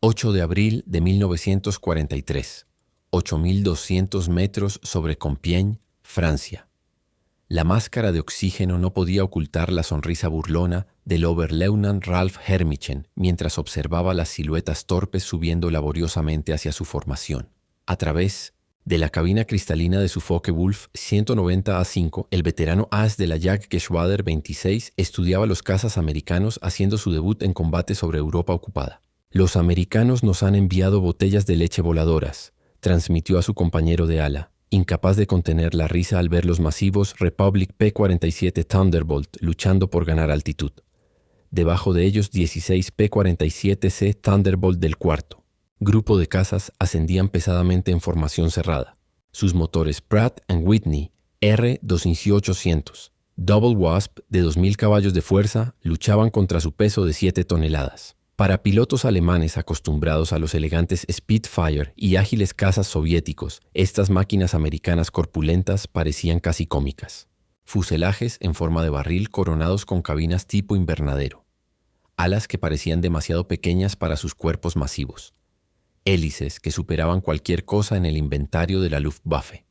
8 de abril de 1943. 8.200 metros sobre Compiègne, Francia. La máscara de oxígeno no podía ocultar la sonrisa burlona del Oberleutnant Ralph Hermichen mientras observaba las siluetas torpes subiendo laboriosamente hacia su formación. A través de la cabina cristalina de su Focke-Wulf 190A5, el veterano as de la Jagdgeschwader 26 estudiaba los cazas americanos haciendo su debut en combate sobre Europa ocupada. «Los americanos nos han enviado botellas de leche voladoras», transmitió a su compañero de ala, incapaz de contener la risa al ver los masivos Republic P-47 Thunderbolt luchando por ganar altitud. Debajo de ellos 16 P-47C Thunderbolt del cuarto. Grupo de cazas ascendían pesadamente en formación cerrada. Sus motores Pratt & Whitney R-21800, Double Wasp de 2.000 caballos de fuerza luchaban contra su peso de 7 toneladas. Para pilotos alemanes acostumbrados a los elegantes Spitfire y ágiles cazas soviéticos, estas máquinas americanas corpulentas parecían casi cómicas. Fuselajes en forma de barril coronados con cabinas tipo invernadero. Alas que parecían demasiado pequeñas para sus cuerpos masivos. Hélices que superaban cualquier cosa en el inventario de la Luftwaffe.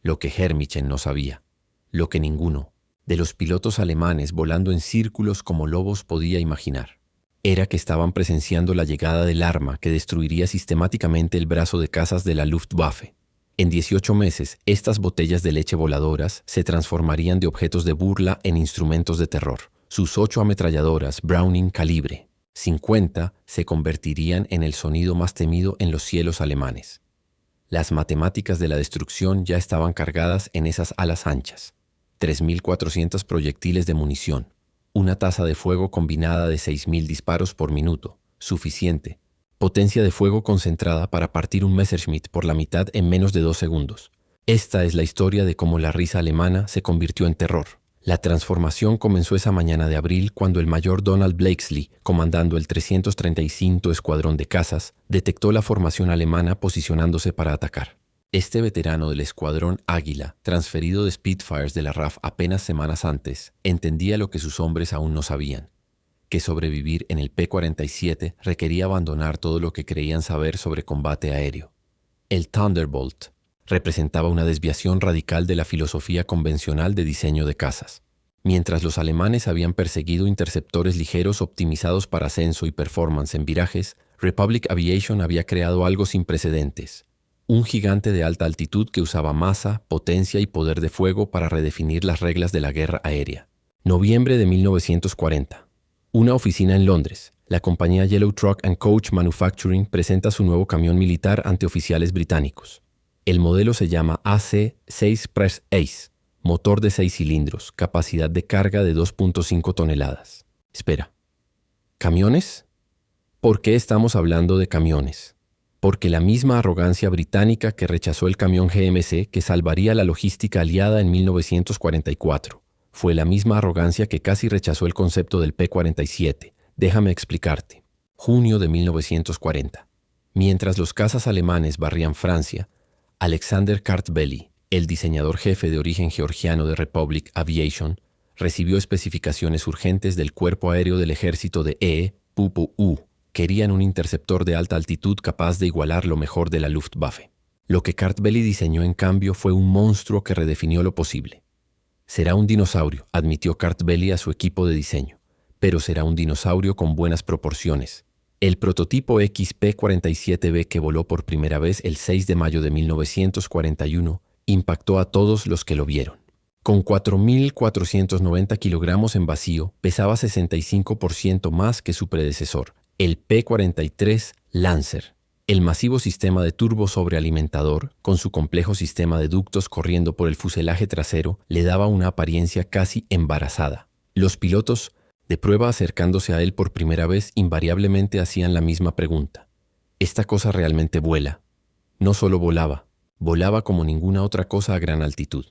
Lo que Hermichen no sabía, lo que ninguno de los pilotos alemanes volando en círculos como lobos podía imaginar, era que estaban presenciando la llegada del arma que destruiría sistemáticamente el brazo de cazas de la Luftwaffe. En 18 meses, estas botellas de leche voladoras se transformarían de objetos de burla en instrumentos de terror. Sus 8 ametralladoras Browning calibre 50 se convertirían en el sonido más temido en los cielos alemanes. Las matemáticas de la destrucción ya estaban cargadas en esas alas anchas. 3.400 proyectiles de munición. Una tasa de fuego combinada de 6.000 disparos por minuto, suficiente. Potencia de fuego concentrada para partir un Messerschmitt por la mitad en menos de 2 segundos. Esta es la historia de cómo la risa alemana se convirtió en terror. La transformación comenzó esa mañana de abril cuando el mayor Donald Blakesley, comandando el 335 Escuadrón de Cazas, detectó la formación alemana posicionándose para atacar. Este veterano del Escuadrón Águila, transferido de Spitfires de la RAF apenas semanas antes, entendía lo que sus hombres aún no sabían, que sobrevivir en el P-47 requería abandonar todo lo que creían saber sobre combate aéreo. El Thunderbolt representaba una desviación radical de la filosofía convencional de diseño de cazas. Mientras los alemanes habían perseguido interceptores ligeros optimizados para ascenso y performance en virajes, Republic Aviation había creado algo sin precedentes. Un gigante de alta altitud que usaba masa, potencia y poder de fuego para redefinir las reglas de la guerra aérea. Noviembre de 1940. Una oficina en Londres. La compañía Yellow Truck & Coach Manufacturing presenta su nuevo camión militar ante oficiales británicos. El modelo se llama AC-6 Press Ace, motor de 6 cilindros, capacidad de carga de 2.5 toneladas. Espera, ¿camiones? ¿Por qué estamos hablando de camiones? Porque la misma arrogancia británica que rechazó el camión GMC que salvaría la logística aliada en 1944, fue la misma arrogancia que casi rechazó el concepto del P-47. Déjame explicarte. Junio de 1940. Mientras los cazas alemanes barrían Francia, Alexander Kartveli, el diseñador jefe de origen georgiano de Republic Aviation, recibió especificaciones urgentes del Cuerpo Aéreo del Ejército de E-PUPU. Querían un interceptor de alta altitud capaz de igualar lo mejor de la Luftwaffe. Lo que Kartveli diseñó, en cambio, fue un monstruo que redefinió lo posible. Será un dinosaurio, admitió Kartveli a su equipo de diseño, pero será un dinosaurio con buenas proporciones. El prototipo XP-47B que voló por primera vez el 6 de mayo de 1941 impactó a todos los que lo vieron. Con 4.490 kilogramos en vacío, pesaba 65% más que su predecesor, el P-43 Lancer. El masivo sistema de turbo sobrealimentador, con su complejo sistema de ductos corriendo por el fuselaje trasero, le daba una apariencia casi embarazada. Los pilotos de prueba acercándose a él por primera vez invariablemente hacían la misma pregunta. ¿Esta cosa realmente vuela? No solo volaba, volaba como ninguna otra cosa a gran altitud.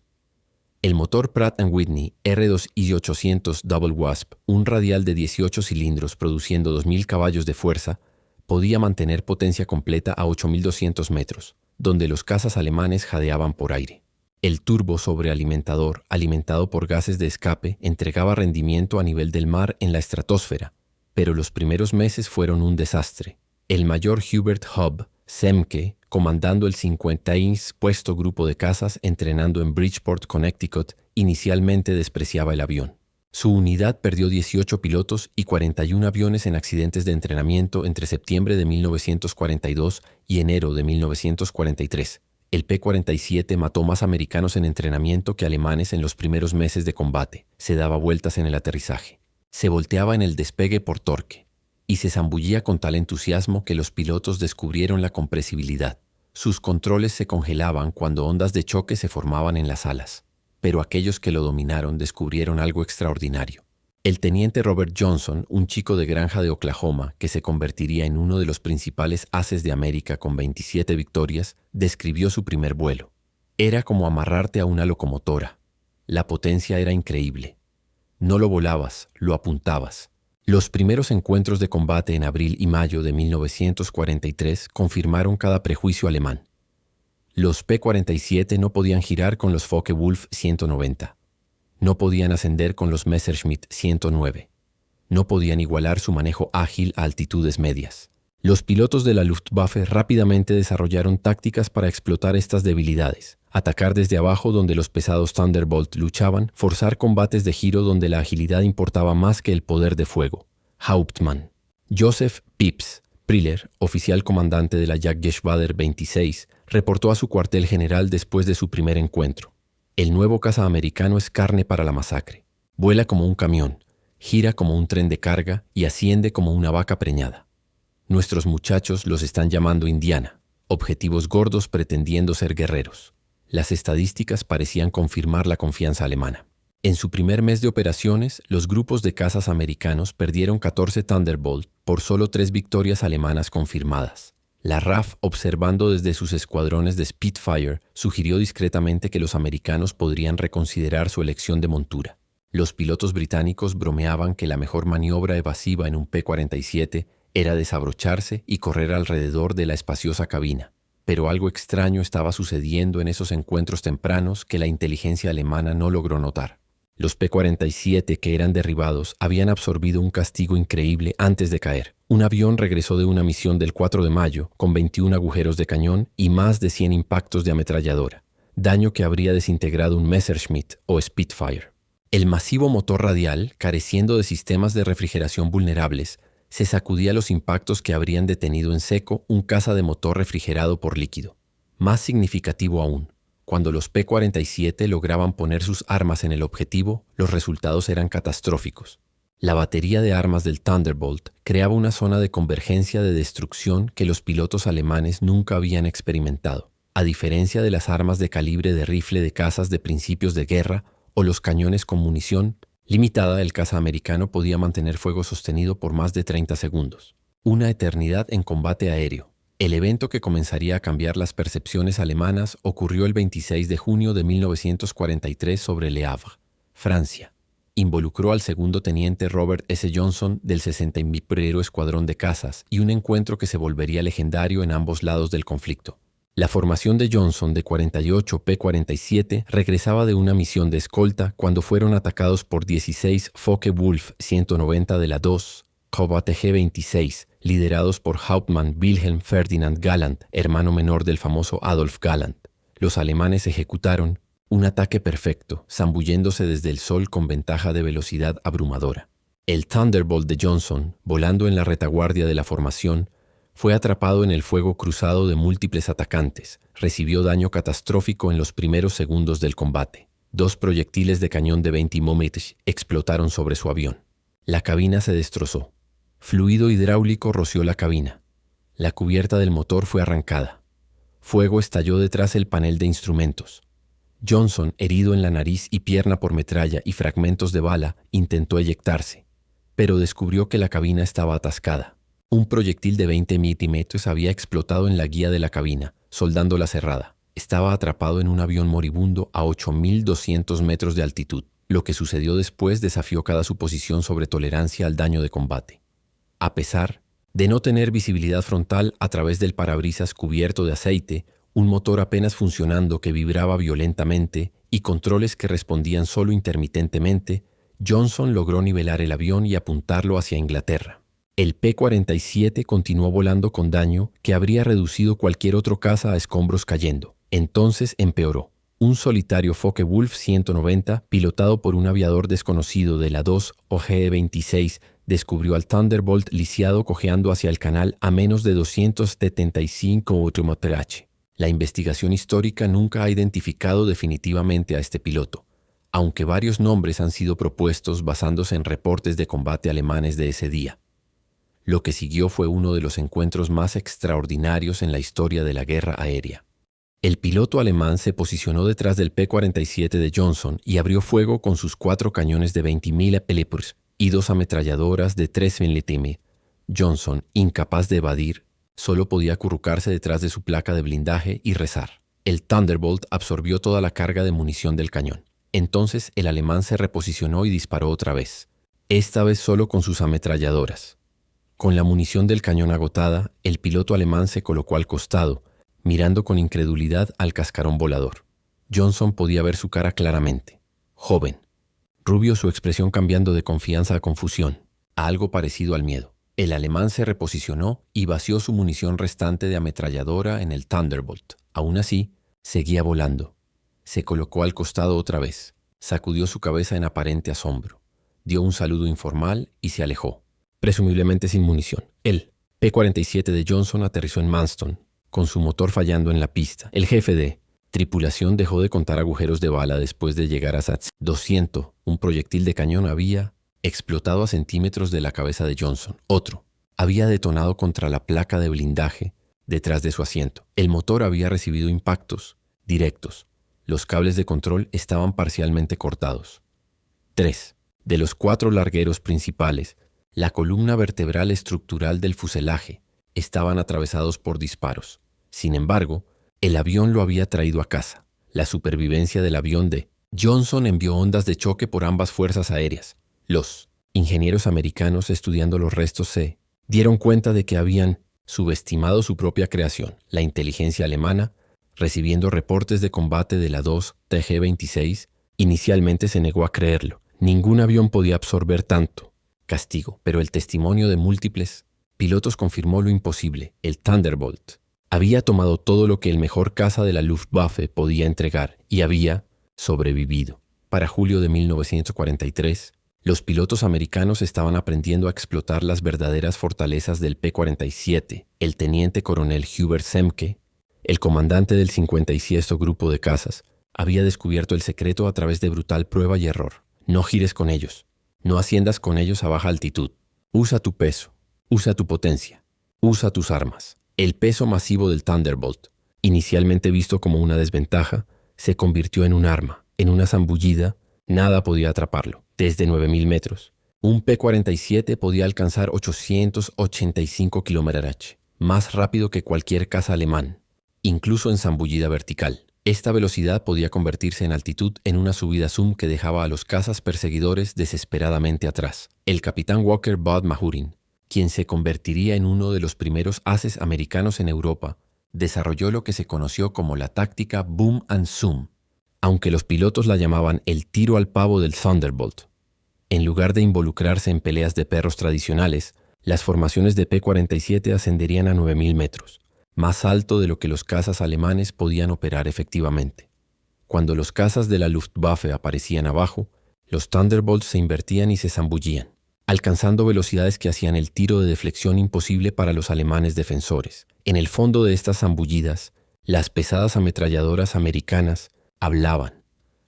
El motor Pratt & Whitney R-21800 Double Wasp, un radial de 18 cilindros produciendo 2.000 caballos de fuerza, podía mantener potencia completa a 8.200 metros, donde los cazas alemanes jadeaban por aire. El turbo sobrealimentador, alimentado por gases de escape, entregaba rendimiento a nivel del mar en la estratosfera, pero los primeros meses fueron un desastre. El mayor Hubert Hubb Semke, comandando el 50º puesto grupo de cazas entrenando en Bridgeport, Connecticut, inicialmente despreciaba el avión. Su unidad perdió 18 pilotos y 41 aviones en accidentes de entrenamiento entre septiembre de 1942 y enero de 1943. El P-47 mató más americanos en entrenamiento que alemanes en los primeros meses de combate. Se daba vueltas en el aterrizaje. Se volteaba en el despegue por torque. Y se zambullía con tal entusiasmo que los pilotos descubrieron la compresibilidad. Sus controles se congelaban cuando ondas de choque se formaban en las alas. Pero aquellos que lo dominaron descubrieron algo extraordinario. El teniente Robert Johnson, un chico de granja de Oklahoma que se convertiría en uno de los principales ases de América con 27 victorias, describió su primer vuelo. Era como amarrarte a una locomotora. La potencia era increíble. No lo volabas, lo apuntabas. Los primeros encuentros de combate en abril y mayo de 1943 confirmaron cada prejuicio alemán. Los P-47 no podían girar con los Focke-Wulf 190. No podían ascender con los Messerschmitt 109. No podían igualar su manejo ágil a altitudes medias. Los pilotos de la Luftwaffe rápidamente desarrollaron tácticas para explotar estas debilidades. Atacar desde abajo donde los pesados Thunderbolt luchaban, forzar combates de giro donde la agilidad importaba más que el poder de fuego. Hauptmann. Joseph Pips Priller, oficial comandante de la Jagdgeschwader 26, reportó a su cuartel general después de su primer encuentro. El nuevo caza americano es carne para la masacre. Vuela como un camión, gira como un tren de carga y asciende como una vaca preñada. Nuestros muchachos los están llamando Indiana, objetivos gordos pretendiendo ser guerreros. Las estadísticas parecían confirmar la confianza alemana. En su primer mes de operaciones, los grupos de cazas americanos perdieron 14 Thunderbolt por solo 3 victorias alemanas confirmadas. La RAF, observando desde sus escuadrones de Spitfire, sugirió discretamente que los americanos podrían reconsiderar su elección de montura. Los pilotos británicos bromeaban que la mejor maniobra evasiva en un P-47 era desabrocharse y correr alrededor de la espaciosa cabina. Pero algo extraño estaba sucediendo en esos encuentros tempranos que la inteligencia alemana no logró notar. Los P-47 que eran derribados habían absorbido un castigo increíble antes de caer. Un avión regresó de una misión del 4 de mayo con 21 agujeros de cañón y más de 100 impactos de ametralladora, daño que habría desintegrado un Messerschmitt o Spitfire. El masivo motor radial, careciendo de sistemas de refrigeración vulnerables, se sacudía los impactos que habrían detenido en seco un caza de motor refrigerado por líquido. Más significativo aún, cuando los P-47 lograban poner sus armas en el objetivo, los resultados eran catastróficos. La batería de armas del Thunderbolt creaba una zona de convergencia de destrucción que los pilotos alemanes nunca habían experimentado. A diferencia de las armas de calibre de rifle de cazas de principios de guerra o los cañones con munición limitada, el caza americano podía mantener fuego sostenido por más de 30 segundos. Una eternidad en combate aéreo. El evento que comenzaría a cambiar las percepciones alemanas ocurrió el 26 de junio de 1943 sobre Le Havre, Francia. Involucró al segundo teniente Robert S. Johnson del 61º Escuadrón de Cazas y un encuentro que se volvería legendario en ambos lados del conflicto. La formación de Johnson de 48 P-47 regresaba de una misión de escolta cuando fueron atacados por 16 Focke-Wulf 190 de la 2 Kobatg 26, liderados por Hauptmann Wilhelm Ferdinand Galland, hermano menor del famoso Adolf Galland. Los alemanes ejecutaron un ataque perfecto, zambulléndose desde el sol con ventaja de velocidad abrumadora. El Thunderbolt de Johnson, volando en la retaguardia de la formación, fue atrapado en el fuego cruzado de múltiples atacantes. Recibió daño catastrófico en los primeros segundos del combate. 2 proyectiles de cañón de 20 mm explotaron sobre su avión. La cabina se destrozó. Fluido hidráulico roció la cabina. La cubierta del motor fue arrancada. Fuego estalló detrás del panel de instrumentos. Johnson, herido en la nariz y pierna por metralla y fragmentos de bala, intentó eyectarse, pero descubrió que la cabina estaba atascada. Un proyectil de 20 milímetros había explotado en la guía de la cabina, soldándola cerrada. Estaba atrapado en un avión moribundo a 8.200 metros de altitud. Lo que sucedió después desafió cada suposición sobre tolerancia al daño de combate. A pesar de no tener visibilidad frontal a través del parabrisas cubierto de aceite, un motor apenas funcionando que vibraba violentamente y controles que respondían solo intermitentemente, Johnson logró nivelar el avión y apuntarlo hacia Inglaterra. El P-47 continuó volando con daño que habría reducido cualquier otro caza a escombros cayendo. Entonces empeoró. Un solitario Focke-Wulf 190, pilotado por un aviador desconocido de la 2 OG-26, descubrió al Thunderbolt lisiado cojeando hacia el canal a menos de 275 km/h. La investigación histórica nunca ha identificado definitivamente a este piloto, aunque varios nombres han sido propuestos basándose en reportes de combate alemanes de ese día. Lo que siguió fue uno de los encuentros más extraordinarios en la historia de la guerra aérea. El piloto alemán se posicionó detrás del P-47 de Johnson y abrió fuego con sus 4 cañones de 20.000 Pelipers y 2 ametralladoras de 3 mm. Johnson, incapaz de evadir, solo podía acurrucarse detrás de su placa de blindaje y rezar. El Thunderbolt absorbió toda la carga de munición del cañón. Entonces el alemán se reposicionó y disparó otra vez, esta vez solo con sus ametralladoras. Con la munición del cañón agotada, el piloto alemán se colocó al costado, mirando con incredulidad al cascarón volador. Johnson podía ver su cara claramente. Joven. Rubio, su expresión cambiando de confianza a confusión, a algo parecido al miedo. El alemán se reposicionó y vació su munición restante de ametralladora en el Thunderbolt. Aún así, seguía volando. Se colocó al costado otra vez, sacudió su cabeza en aparente asombro, dio un saludo informal y se alejó, presumiblemente sin munición. El P-47 de Johnson aterrizó en Manston, con su motor fallando en la pista. El jefe de tripulación dejó de contar agujeros de bala después de llegar a SATS 200. Un proyectil de cañón había explotado a centímetros de la cabeza de Johnson. Otro había detonado contra la placa de blindaje detrás de su asiento. El motor había recibido impactos directos. Los cables de control estaban parcialmente cortados. 3. De los 4 largueros principales, la columna vertebral estructural del fuselaje estaban atravesados por disparos. Sin embargo, el avión lo había traído a casa. La supervivencia del avión de Johnson envió ondas de choque por ambas fuerzas aéreas. Los ingenieros americanos estudiando los restos se dieron cuenta de que habían subestimado su propia creación. La inteligencia alemana, recibiendo reportes de combate de la 2 TG-26, inicialmente se negó a creerlo. Ningún avión podía absorber tanto castigo, pero el testimonio de múltiples pilotos confirmó lo imposible. El Thunderbolt había tomado todo lo que el mejor caza de la Luftwaffe podía entregar y había sobrevivido. Para julio de 1943, los pilotos americanos estaban aprendiendo a explotar las verdaderas fortalezas del P-47. El teniente coronel Hubert Semke, el comandante del 56º Grupo de Cazas, había descubierto el secreto a través de brutal prueba y error. No gires con ellos, no asciendas con ellos a baja altitud. Usa tu peso, usa tu potencia, usa tus armas. El peso masivo del Thunderbolt, inicialmente visto como una desventaja, se convirtió en un arma. En una zambullida, nada podía atraparlo. Desde 9.000 metros, un P-47 podía alcanzar 885 km/h, más rápido que cualquier caza alemán, incluso en zambullida vertical. Esta velocidad podía convertirse en altitud en una subida zoom que dejaba a los cazas perseguidores desesperadamente atrás. El capitán Walker Bud Mahurin, quien se convertiría en uno de los primeros ases americanos en Europa, desarrolló lo que se conoció como la táctica Boom and Zoom, aunque los pilotos la llamaban el tiro al pavo del Thunderbolt. En lugar de involucrarse en peleas de perros tradicionales, las formaciones de P-47 ascenderían a 9.000 metros, más alto de lo que los cazas alemanes podían operar efectivamente. Cuando los cazas de la Luftwaffe aparecían abajo, los Thunderbolts se invertían y se zambullían, alcanzando velocidades que hacían el tiro de deflexión imposible para los alemanes defensores. En el fondo de estas zambullidas, las pesadas ametralladoras americanas hablaban.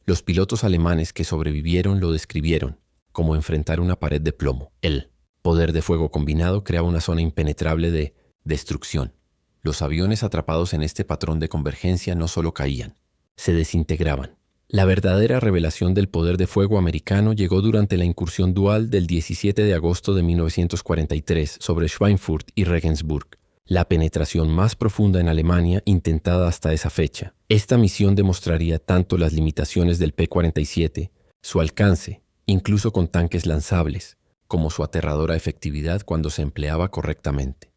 Los pilotos alemanes que sobrevivieron lo describieron como enfrentar una pared de plomo. El poder de fuego combinado creaba una zona impenetrable de destrucción. Los aviones atrapados en este patrón de convergencia no solo caían, se desintegraban. La verdadera revelación del poder de fuego americano llegó durante la incursión dual del 17 de agosto de 1943 sobre Schweinfurt y Regensburg, la penetración más profunda en Alemania intentada hasta esa fecha. Esta misión demostraría tanto las limitaciones del P-47, su alcance, incluso con tanques lanzables, como su aterradora efectividad cuando se empleaba correctamente.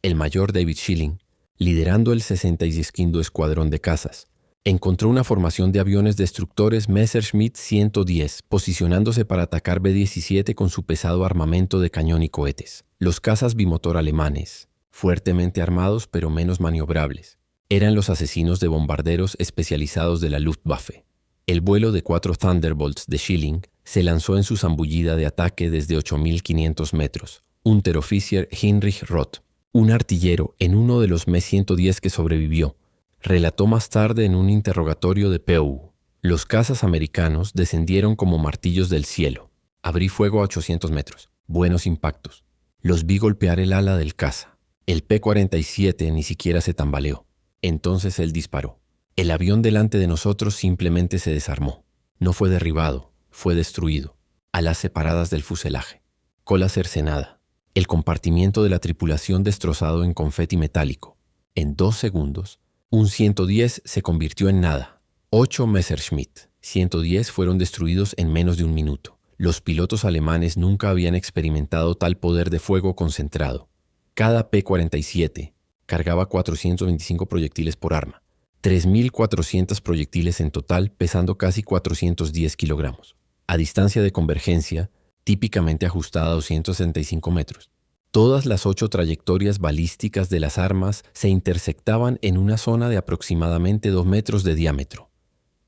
El mayor David Schilling, liderando el 66º Escuadrón de Cazas, Encontró una formación de aviones destructores Messerschmitt 110, posicionándose para atacar B-17 con su pesado armamento de cañón y cohetes. Los cazas bimotor alemanes, fuertemente armados pero menos maniobrables, eran los asesinos de bombarderos especializados de la Luftwaffe. El vuelo de 4 Thunderbolts de Schilling se lanzó en su zambullida de ataque desde 8.500 metros. Unteroffizier Heinrich Roth, un artillero en uno de los Me-110 que sobrevivió, relató más tarde en un interrogatorio de POU. Los cazas americanos descendieron como martillos del cielo. Abrí fuego a 800 metros. Buenos impactos. Los vi golpear el ala del caza. El P-47 ni siquiera se tambaleó. Entonces él disparó. El avión delante de nosotros simplemente se desarmó. No fue derribado, fue destruido. Alas separadas del fuselaje. Cola cercenada. El compartimiento de la tripulación destrozado en confeti metálico. En 2 segundos, un 110 se convirtió en nada. 8 Messerschmitt 110 fueron destruidos en menos de un minuto. Los pilotos alemanes nunca habían experimentado tal poder de fuego concentrado. Cada P-47 cargaba 425 proyectiles por arma. 3.400 proyectiles en total, pesando casi 410 kilogramos. A distancia de convergencia, típicamente ajustada a 265 metros. Todas las 8 trayectorias balísticas de las armas se intersectaban en una zona de aproximadamente 2 metros de diámetro.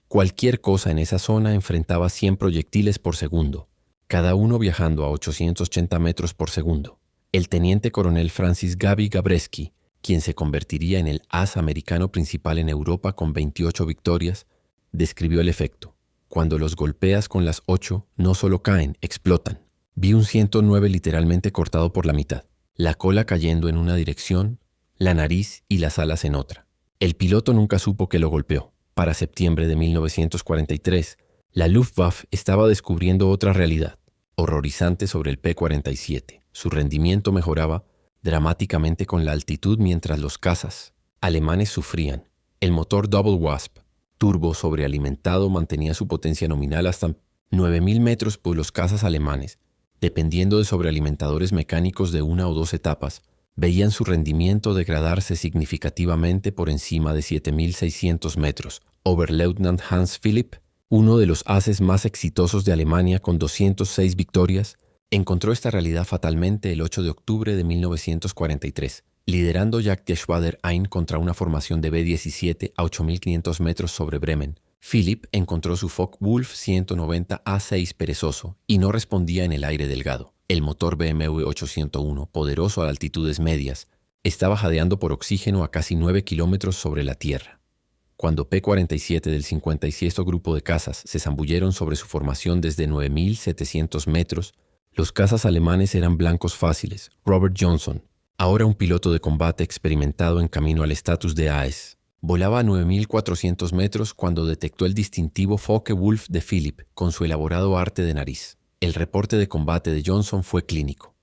Cualquier cosa en esa zona enfrentaba 100 proyectiles por segundo, cada uno viajando a 880 metros por segundo. El teniente coronel Francis Gaby Gabreski, quien se convertiría en el as americano principal en Europa con 28 victorias, describió el efecto. Cuando los golpeas con las 8, no solo caen, explotan. Vi un 109 literalmente cortado por la mitad, la cola cayendo en una dirección, la nariz y las alas en otra. El piloto nunca supo que lo golpeó. Para septiembre de 1943, la Luftwaffe estaba descubriendo otra realidad, horrorizante sobre el P-47. Su rendimiento mejoraba dramáticamente con la altitud mientras los cazas alemanes sufrían. El motor Double Wasp, turbo sobrealimentado, mantenía su potencia nominal hasta 9.000 metros por los cazas alemanes. Dependiendo de sobrealimentadores mecánicos de 1 o 2 etapas, veían su rendimiento degradarse significativamente por encima de 7.600 metros. Oberleutnant Hans Philipp, uno de los ases más exitosos de Alemania con 206 victorias, encontró esta realidad fatalmente el 8 de octubre de 1943, liderando Jagdgeschwader-1 contra una formación de B-17 a 8.500 metros sobre Bremen. Philipp encontró su Focke-Wulf 190 A6 perezoso y no respondía en el aire delgado. El motor BMW 801, poderoso a altitudes medias, estaba jadeando por oxígeno a casi 9 kilómetros sobre la tierra. Cuando P-47 del 56º grupo de cazas se zambulleron sobre su formación desde 9.700 metros, los cazas alemanes eran blancos fáciles. Robert Johnson, ahora un piloto de combate experimentado en camino al estatus de AES, volaba a 9.400 metros cuando detectó el distintivo Focke-Wulf de Philipp con su elaborado arte de nariz. El reporte de combate de Johnson fue clínico.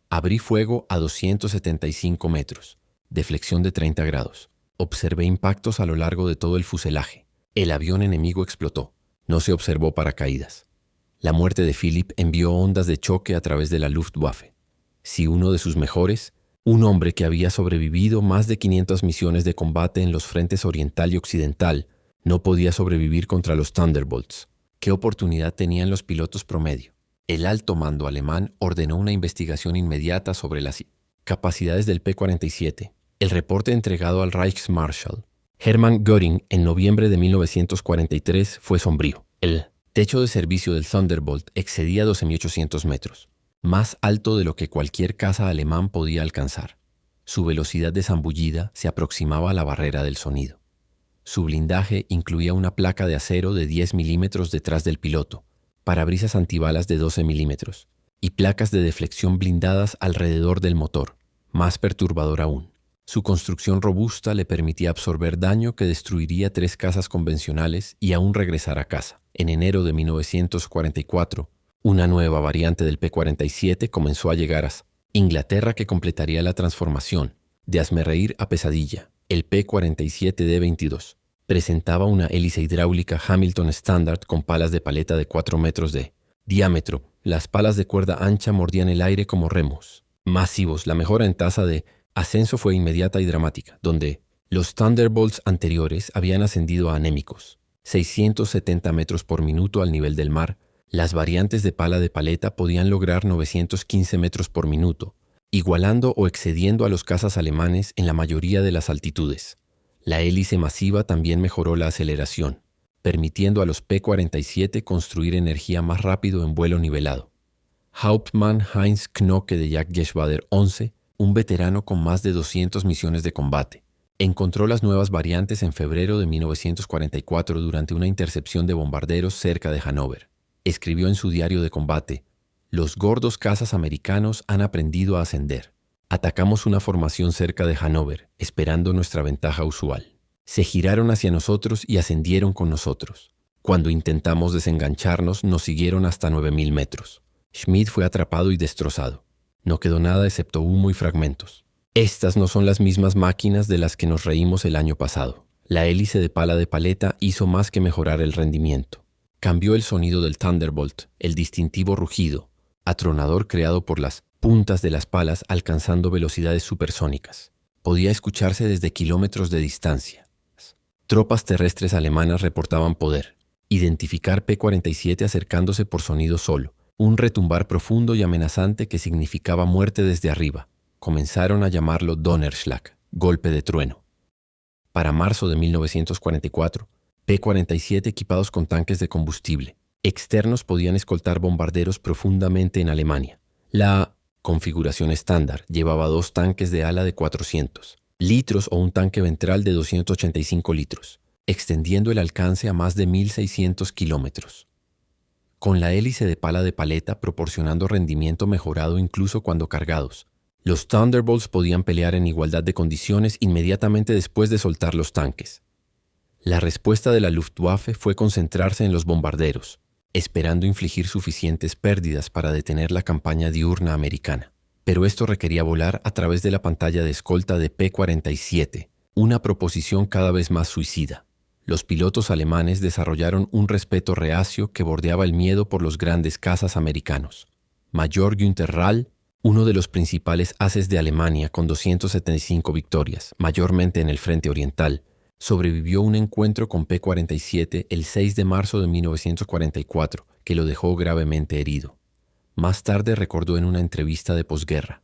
Abrí fuego a 275 metros, deflexión de 30 grados. Observé impactos a lo largo de todo el fuselaje. El avión enemigo explotó. No se observó paracaídas. La muerte de Philipp envió ondas de choque a través de la Luftwaffe. Si uno de sus mejores, un hombre que había sobrevivido más de 500 misiones de combate en los frentes oriental y occidental, no podía sobrevivir contra los Thunderbolts. ¿Qué oportunidad tenían los pilotos promedio? El alto mando alemán ordenó una investigación inmediata sobre las capacidades del P-47. El reporte entregado al Reichsmarschall Hermann Göring en noviembre de 1943 fue sombrío. El techo de servicio del Thunderbolt excedía 12.800 metros. Más alto de lo que cualquier caza alemán podía alcanzar. Su velocidad de zambullida se aproximaba a la barrera del sonido. Su blindaje incluía una placa de acero de 10 milímetros detrás del piloto, parabrisas antibalas de 12 milímetros y placas de deflexión blindadas alrededor del motor. Más perturbador aún, su construcción robusta le permitía absorber daño que destruiría 3 cazas convencionales y aún regresar a casa. En enero de 1944, una nueva variante del P-47 comenzó a llegar a Inglaterra que completaría la transformación de hazmerreír a pesadilla. El P-47D-22 presentaba una hélice hidráulica Hamilton Standard con palas de paleta de 4 metros de diámetro. Las palas de cuerda ancha mordían el aire como remos. Masivos, la mejora en tasa de ascenso fue inmediata y dramática, donde Los Thunderbolts anteriores habían ascendido a anémicos, 670 metros por minuto al nivel del mar. Las variantes de pala de paleta podían lograr 915 metros por minuto, igualando o excediendo a los cazas alemanes en la mayoría de las altitudes. La hélice masiva también mejoró la aceleración, permitiendo a los P-47 construir energía más rápido en vuelo nivelado. Hauptmann Heinz Knocke de Jagdgeschwader 11, un veterano con más de 200 misiones de combate, encontró las nuevas variantes en febrero de 1944 durante una intercepción de bombarderos cerca de Hannover. Escribió en su diario de combate: «Los gordos cazas americanos han aprendido a ascender. Atacamos una formación cerca de Hannover, esperando nuestra ventaja usual. Se giraron hacia nosotros y ascendieron con nosotros. Cuando intentamos desengancharnos, nos siguieron hasta 9.000 metros. Schmidt fue atrapado y destrozado. No quedó nada excepto humo y fragmentos. Estas no son las mismas máquinas de las que nos reímos el año pasado. La hélice de pala de paleta hizo más que mejorar el rendimiento. Cambió el sonido del Thunderbolt, el distintivo rugido, atronador creado por las puntas de las palas alcanzando velocidades supersónicas. Podía escucharse desde kilómetros de distancia. Tropas terrestres alemanas reportaban poder identificar P-47 acercándose por sonido solo, un retumbar profundo y amenazante que significaba muerte desde arriba. Comenzaron a llamarlo Donnerschlag, golpe de trueno. Para marzo de 1944, P-47 equipados con tanques de combustible externos podían escoltar bombarderos profundamente en Alemania. La configuración estándar llevaba 2 tanques de ala de 400 litros o un tanque ventral de 285 litros, extendiendo el alcance a más de 1.600 kilómetros. Con la hélice de pala de paleta proporcionando rendimiento mejorado incluso cuando cargados, los Thunderbolts podían pelear en igualdad de condiciones inmediatamente después de soltar los tanques. La respuesta de la Luftwaffe fue concentrarse en los bombarderos, esperando infligir suficientes pérdidas para detener la campaña diurna americana. Pero esto requería volar a través de la pantalla de escolta de P-47, una proposición cada vez más suicida. Los pilotos alemanes desarrollaron un respeto reacio que bordeaba el miedo por los grandes cazas americanos. Mayor Günther Rall, uno de los principales ases de Alemania con 275 victorias, mayormente en el frente oriental, sobrevivió un encuentro con P-47 el 6 de marzo de 1944, que lo dejó gravemente herido. Más tarde recordó en una entrevista de posguerra: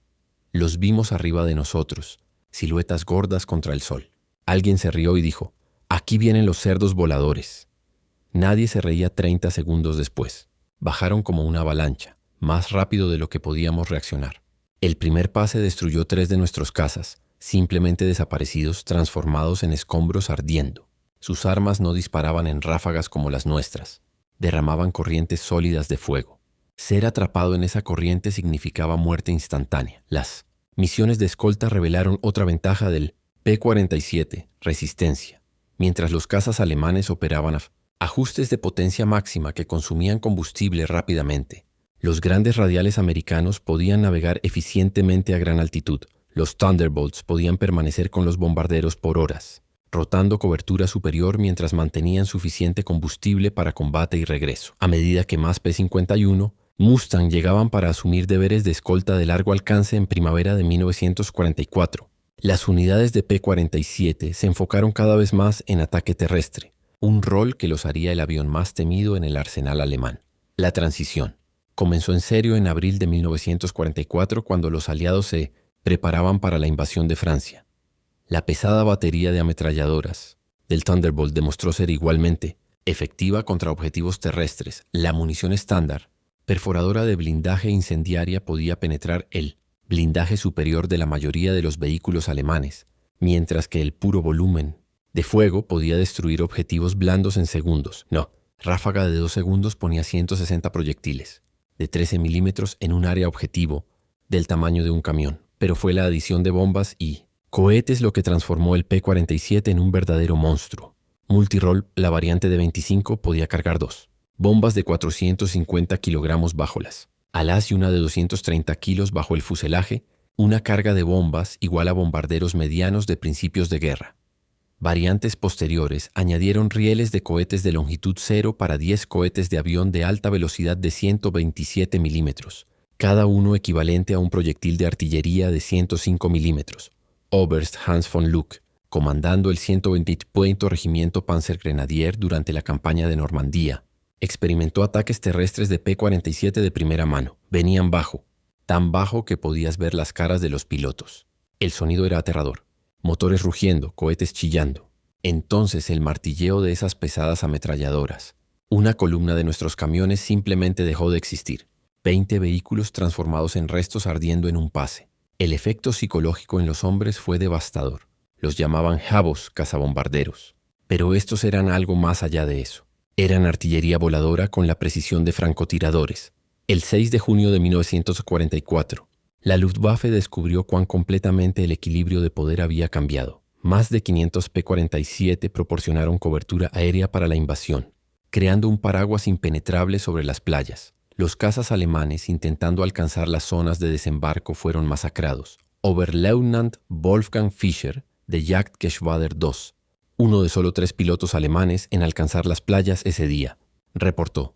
«Los vimos arriba de nosotros, siluetas gordas contra el sol». Alguien se rió y dijo: «Aquí vienen los cerdos voladores». Nadie se reía 30 segundos después. Bajaron como una avalancha, más rápido de lo que podíamos reaccionar. El primer pase destruyó 3 de nuestros cazas, simplemente desaparecidos, transformados en escombros ardiendo. Sus armas no disparaban en ráfagas como las nuestras, derramaban corrientes sólidas de fuego. Ser atrapado en esa corriente significaba muerte instantánea. Las misiones de escolta revelaron otra ventaja del P-47, resistencia. Mientras los cazas alemanes operaban a ajustes de potencia máxima que consumían combustible rápidamente, los grandes radiales americanos podían navegar eficientemente a gran altitud. Los Thunderbolts podían permanecer con los bombarderos por horas, rotando cobertura superior mientras mantenían suficiente combustible para combate y regreso. A medida que más P-51 Mustang llegaban para asumir deberes de escolta de largo alcance en primavera de 1944, las unidades de P-47 se enfocaron cada vez más en ataque terrestre, un rol que los haría el avión más temido en el arsenal alemán. La transición comenzó en serio en abril de 1944 cuando los aliados se preparaban para la invasión de Francia. La pesada batería de ametralladoras del Thunderbolt demostró ser igualmente efectiva contra objetivos terrestres. La munición estándar, perforadora de blindaje incendiaria, podía penetrar el blindaje superior de la mayoría de los vehículos alemanes, mientras que el puro volumen de fuego podía destruir objetivos blandos en segundos. Ráfaga de 2 segundos ponía 160 proyectiles de 13 milímetros en un área objetivo del tamaño de un camión. Pero fue la adición de bombas y cohetes lo que transformó el P-47 en un verdadero monstruo. Multirol, la variante de 25, podía cargar 2 bombas de 450 kilogramos bajo las alas y una de 230 kilos bajo el fuselaje, una carga de bombas igual a bombarderos medianos de principios de guerra. Variantes posteriores añadieron rieles de cohetes de longitud 0 para 10 cohetes de avión de alta velocidad de 127 milímetros, cada uno equivalente a un proyectil de artillería de 105 milímetros. Oberst Hans von Luck comandando el 120º Regimiento Panzergrenadier durante la campaña de Normandía. Experimentó ataques terrestres de P-47 de primera mano. Venían bajo, tan bajo que podías ver las caras de los pilotos. El sonido era aterrador. Motores rugiendo, cohetes chillando. Entonces el martilleo de esas pesadas ametralladoras. Una columna de nuestros camiones simplemente dejó de existir. 20 vehículos transformados en restos ardiendo en un pase. El efecto psicológico en los hombres fue devastador. Los llamaban jabos, cazabombarderos. Pero estos eran algo más allá de eso. Eran artillería voladora con la precisión de francotiradores. El 6 de junio de 1944, la Luftwaffe descubrió cuán completamente el equilibrio de poder había cambiado. Más de 500 P-47 proporcionaron cobertura aérea para la invasión, creando un paraguas impenetrable sobre las playas. Los cazas alemanes, intentando alcanzar las zonas de desembarco, fueron masacrados. Oberleutnant Wolfgang Fischer, de Jagdgeschwader II, uno de solo 3 pilotos alemanes en alcanzar las playas ese día, reportó: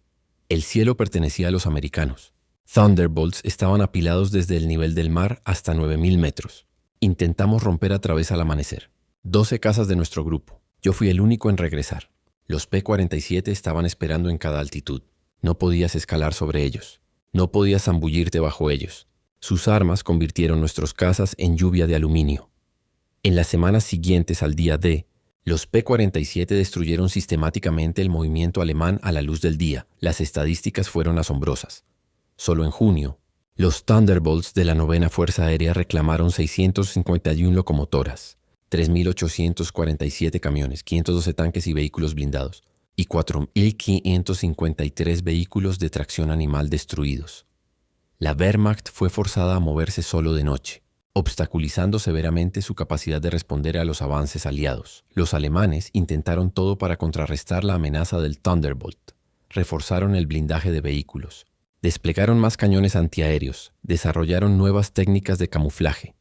el cielo pertenecía a los americanos. Thunderbolts estaban apilados desde el nivel del mar hasta 9.000 metros. Intentamos romper a través al amanecer. 12 cazas de nuestro grupo. Yo fui el único en regresar. Los P-47 estaban esperando en cada altitud. No podías escalar sobre ellos. No podías zambullirte bajo ellos. Sus armas convirtieron nuestros cazas en lluvia de aluminio. En las semanas siguientes al día D, los P-47 destruyeron sistemáticamente el movimiento alemán a la luz del día. Las estadísticas fueron asombrosas. Solo en junio, los Thunderbolts de la 9ª Fuerza Aérea reclamaron 651 locomotoras, 3.847 camiones, 512 tanques y vehículos blindados, y 4.553 vehículos de tracción animal destruidos. La Wehrmacht fue forzada a moverse solo de noche, obstaculizando severamente su capacidad de responder a los avances aliados. Los alemanes intentaron todo para contrarrestar la amenaza del Thunderbolt. Reforzaron el blindaje de vehículos, desplegaron más cañones antiaéreos, desarrollaron nuevas técnicas de camuflaje.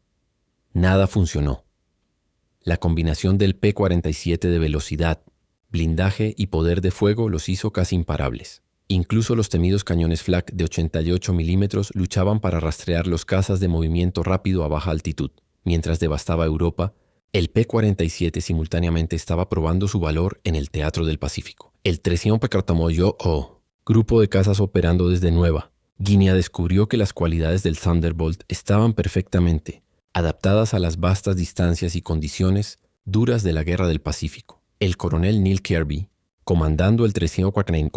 Nada funcionó. La combinación del P-47 de velocidad, blindaje y poder de fuego los hizo casi imparables. Incluso los temidos cañones flak de 88 milímetros luchaban para rastrear los cazas de movimiento rápido a baja altitud. Mientras devastaba Europa, el P-47 simultáneamente estaba probando su valor en el Teatro del Pacífico. El 300 Pecartamoyo O, grupo de cazas operando desde Nueva Guinea, descubrió que las cualidades del Thunderbolt estaban perfectamente adaptadas a las vastas distancias y condiciones duras de la Guerra del Pacífico. El coronel Neil Kirby, comandando el 340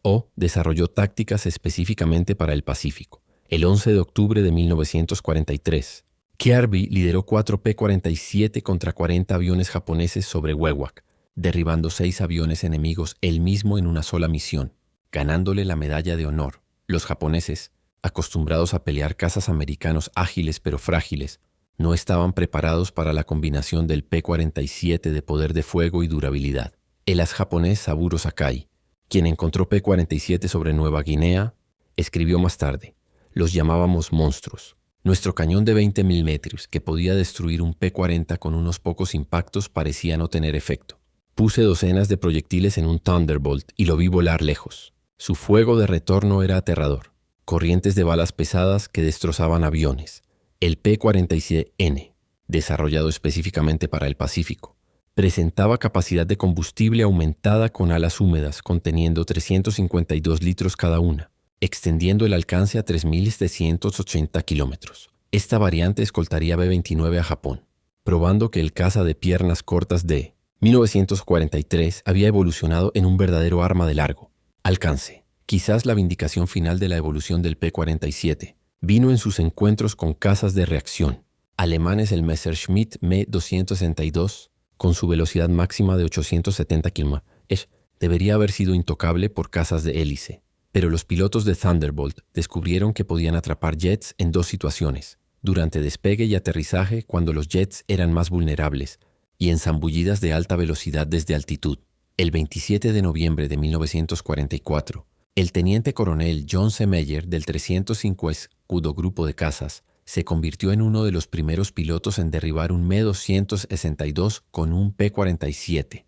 O, desarrolló tácticas específicamente para el Pacífico. El 11 de octubre de 1943, Kirby lideró 4 P-47 contra 40 aviones japoneses sobre Wewak, derribando 6 aviones enemigos él mismo en una sola misión, ganándole la medalla de honor. Los japoneses, acostumbrados a pelear cazas americanos ágiles pero frágiles, no estaban preparados para la combinación del P-47 de poder de fuego y durabilidad. El as japonés Saburo Sakai, quien encontró P-47 sobre Nueva Guinea, escribió más tarde: los llamábamos monstruos. Nuestro cañón de 20 milímetros, que podía destruir un P-40 con unos pocos impactos, parecía no tener efecto. Puse docenas de proyectiles en un Thunderbolt y lo vi volar lejos. Su fuego de retorno era aterrador. Corrientes de balas pesadas que destrozaban aviones. El P-47N, desarrollado específicamente para el Pacífico, presentaba capacidad de combustible aumentada con alas húmedas conteniendo 352 litros cada una, extendiendo el alcance a 3.780 kilómetros. Esta variante escoltaría B-29 a Japón, probando que el caza de piernas cortas de 1943 había evolucionado en un verdadero arma de largo alcance. Quizás la vindicación final de la evolución del P-47 vino en sus encuentros con cazas de reacción alemanes. El Messerschmitt Me-262, con su velocidad máxima de 870 km/h, debería haber sido intocable por cazas de hélice. Pero los pilotos de Thunderbolt descubrieron que podían atrapar jets en 2 situaciones: durante despegue y aterrizaje, cuando los jets eran más vulnerables, y en zambullidas de alta velocidad desde altitud. El 27 de noviembre de 1944, el teniente coronel John C. Meyer del 305 Escudo Grupo de Cazas se convirtió en uno de los primeros pilotos en derribar un Me-262 con un P-47,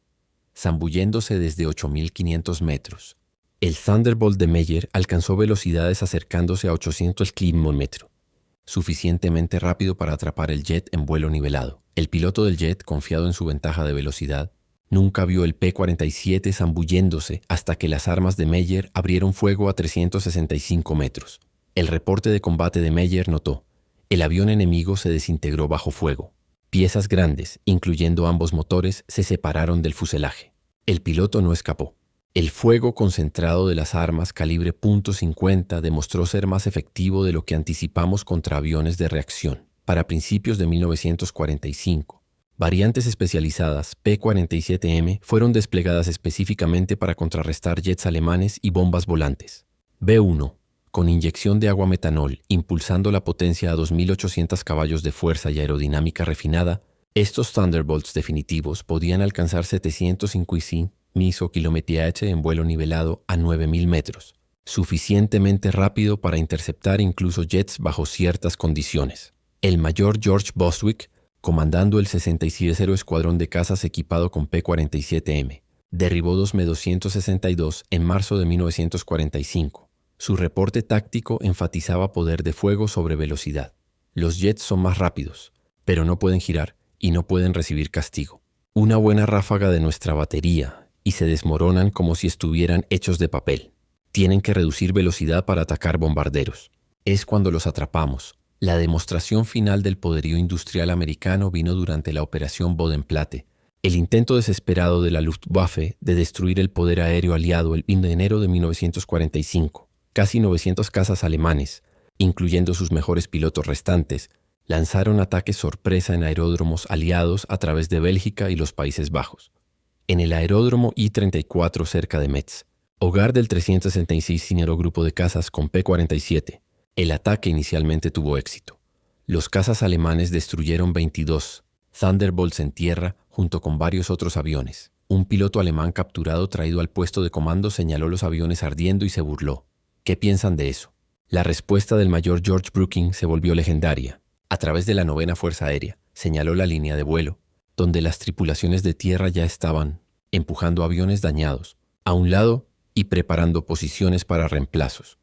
zambulléndose desde 8.500 metros. El Thunderbolt de Meyer alcanzó velocidades acercándose a 800 km/h, suficientemente rápido para atrapar el jet en vuelo nivelado. El piloto del jet, confiado en su ventaja de velocidad, nunca vio el P-47 zambulléndose hasta que las armas de Meyer abrieron fuego a 365 metros. El reporte de combate de Meyer notó: el avión enemigo se desintegró bajo fuego. Piezas grandes, incluyendo ambos motores, se separaron del fuselaje. El piloto no escapó. El fuego concentrado de las armas calibre .50 demostró ser más efectivo de lo que anticipamos contra aviones de reacción. Para principios de 1945, variantes especializadas P-47M fueron desplegadas específicamente para contrarrestar jets alemanes y bombas volantes. B-1, con inyección de agua metanol, impulsando la potencia a 2.800 caballos de fuerza y aerodinámica refinada, estos Thunderbolts definitivos podían alcanzar 750 km/h en vuelo nivelado a 9.000 metros, suficientemente rápido para interceptar incluso jets bajo ciertas condiciones. El mayor George Bostwick, comandando el 67 Escuadrón de Cazas equipado con P-47M, derribó dos Me-262 en marzo de 1945. Su reporte táctico enfatizaba poder de fuego sobre velocidad. Los jets son más rápidos, pero no pueden girar y no pueden recibir castigo. Una buena ráfaga de nuestra batería y se desmoronan como si estuvieran hechos de papel. Tienen que reducir velocidad para atacar bombarderos. Es cuando los atrapamos. La demostración final del poderío industrial americano vino durante la Operación Bodenplatte, el intento desesperado de la Luftwaffe de destruir el poder aéreo aliado el 1 de enero de 1945. Casi 900 cazas alemanes, incluyendo sus mejores pilotos restantes, lanzaron ataques sorpresa en aeródromos aliados a través de Bélgica y los Países Bajos. En el aeródromo I-34 cerca de Metz, hogar del 366 Grupo de cazas con P-47, el ataque inicialmente tuvo éxito. Los cazas alemanes destruyeron 22 Thunderbolts en tierra junto con varios otros aviones. Un piloto alemán capturado traído al puesto de comando señaló los aviones ardiendo y se burló. ¿Qué piensan de eso? La respuesta del mayor George Brooking se volvió legendaria. A través de la 9ª Fuerza Aérea, señaló la línea de vuelo, donde las tripulaciones de tierra ya estaban empujando aviones dañados a un lado y preparando posiciones para reemplazos.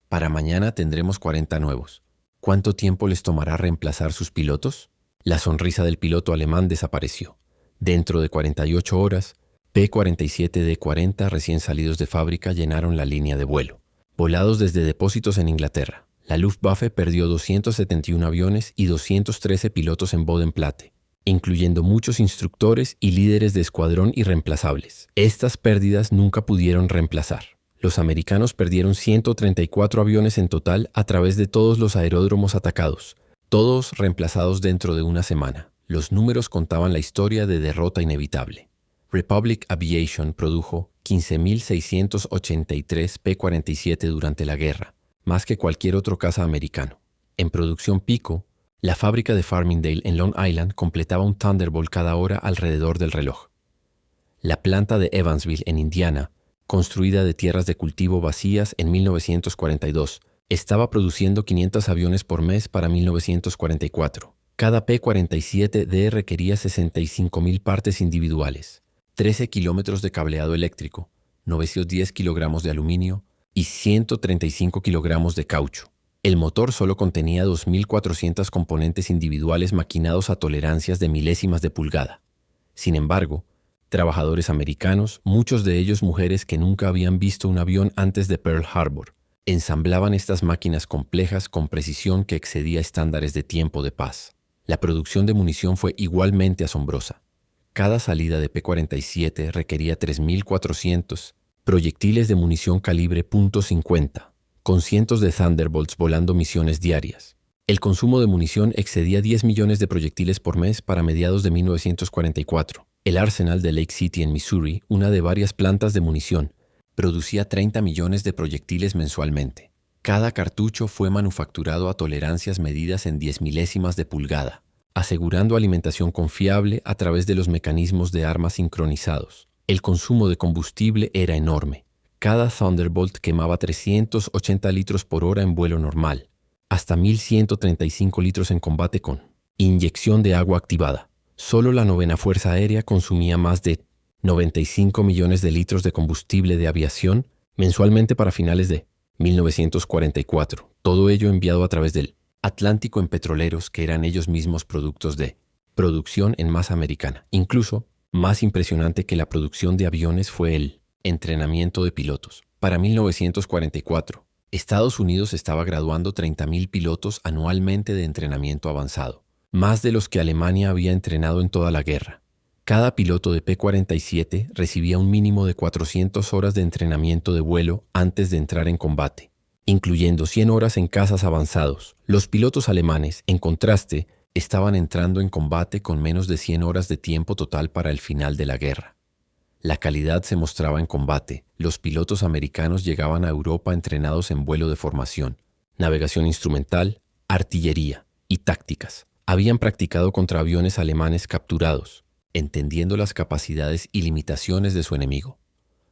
Para mañana tendremos 40 nuevos. ¿Cuánto tiempo les tomará reemplazar sus pilotos? La sonrisa del piloto alemán desapareció. Dentro de 48 horas, P-47D-40 recién salidos de fábrica llenaron la línea de vuelo. Volados desde depósitos en Inglaterra, la Luftwaffe perdió 271 aviones y 213 pilotos en Bodenplatte, incluyendo muchos instructores y líderes de escuadrón irreemplazables. Estas pérdidas nunca pudieron reemplazar. Los americanos perdieron 134 aviones en total a través de todos los aeródromos atacados, todos reemplazados dentro de una semana. Los números contaban la historia de derrota inevitable. Republic Aviation produjo 15.683 P-47 durante la guerra, más que cualquier otro caza americano. En producción pico, la fábrica de Farmingdale en Long Island completaba un Thunderbolt cada hora alrededor del reloj. La planta de Evansville en Indiana, construida de tierras de cultivo vacías en 1942, estaba produciendo 500 aviones por mes para 1944. Cada P-47D requería 65.000 partes individuales, 13 kilómetros de cableado eléctrico, 910 kilogramos de aluminio y 135 kilogramos de caucho. El motor solo contenía 2.400 componentes individuales maquinados a tolerancias de milésimas de pulgada. Sin embargo, trabajadores americanos, muchos de ellos mujeres que nunca habían visto un avión antes de Pearl Harbor, ensamblaban estas máquinas complejas con precisión que excedía estándares de tiempo de paz. La producción de munición fue igualmente asombrosa. Cada salida de P-47 requería 3.400 proyectiles de munición calibre .50, con cientos de Thunderbolts volando misiones diarias. El consumo de munición excedía 10 millones de proyectiles por mes para mediados de 1944. El arsenal de Lake City en Missouri, una de varias plantas de munición, producía 30 millones de proyectiles mensualmente. Cada cartucho fue manufacturado a tolerancias medidas en 10 milésimas de pulgada, asegurando alimentación confiable a través de los mecanismos de armas sincronizados. El consumo de combustible era enorme. Cada Thunderbolt quemaba 380 litros por hora en vuelo normal, hasta 1.135 litros en combate con inyección de agua activada. Solo la 9ª Fuerza Aérea consumía más de 95 millones de litros de combustible de aviación mensualmente para finales de 1944. Todo ello enviado a través del Atlántico en petroleros que eran ellos mismos productos de producción en masa americana. Incluso, más impresionante que la producción de aviones fue el entrenamiento de pilotos. Para 1944, Estados Unidos estaba graduando 30.000 pilotos anualmente de entrenamiento avanzado, más de los que Alemania había entrenado en toda la guerra. Cada piloto de P-47 recibía un mínimo de 400 horas de entrenamiento de vuelo antes de entrar en combate, incluyendo 100 horas en cazas avanzados. Los pilotos alemanes, en contraste, estaban entrando en combate con menos de 100 horas de tiempo total para el final de la guerra. La calidad se mostraba en combate. Los pilotos americanos llegaban a Europa entrenados en vuelo de formación, navegación instrumental, artillería y tácticas. Habían practicado contra aviones alemanes capturados, entendiendo las capacidades y limitaciones de su enemigo.